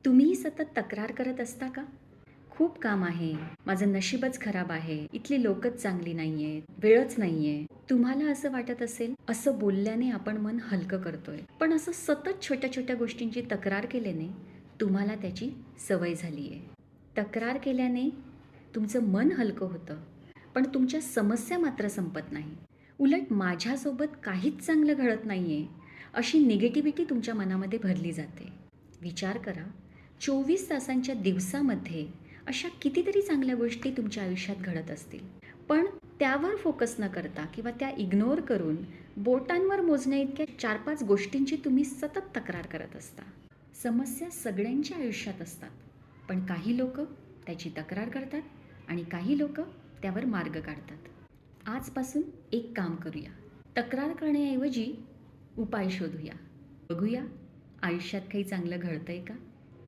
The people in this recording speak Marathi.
तुम्हीही सतत तक्रार करत असता का? खूप काम आहे, माझं नशीबच खराब आहे, इथली लोकच चांगली नाहीयेत, वेळच नाहीये. तुम्हाला असं वाटत असेल, असं बोलल्याने आपण मन हलकं करतोय. पण असं सतत छोट्या-छोट्या गोष्टींची तक्रार केल्याने तुम्हाला त्याची सवय झालीये. तक्रार केल्याने तुमचं मन हलकं होतं, पण तुमच्या समस्या मात्र संपत नाही. उलट माझ्यासोबत काहीच चांगलं घडत नाहीये, अशी निगेटिव्हिटी तुमच्या मनामध्ये भरली जाते. विचार करा, 24 तासांच्या दिवसामध्ये अशा कितीतरी चांगल्या गोष्टी तुमच्या आयुष्यात घडत असतील. पण त्यावर फोकस न करता किंवा त्या इग्नोर करून बोटांवर मोजण्याइतक्या 4-5 गोष्टींची तुम्ही सतत तक्रार करत असता. समस्या सगळ्यांच्या आयुष्यात असतात, पण काही लोकं त्याची तक्रार करतात आणि काही लोकं त्यावर मार्ग काढतात. आजपासून एक काम करूया. तक्रार करण्याऐवजी उपाय शोधूया. बघूया आयुष्यात काही चांगलं घडतंय का?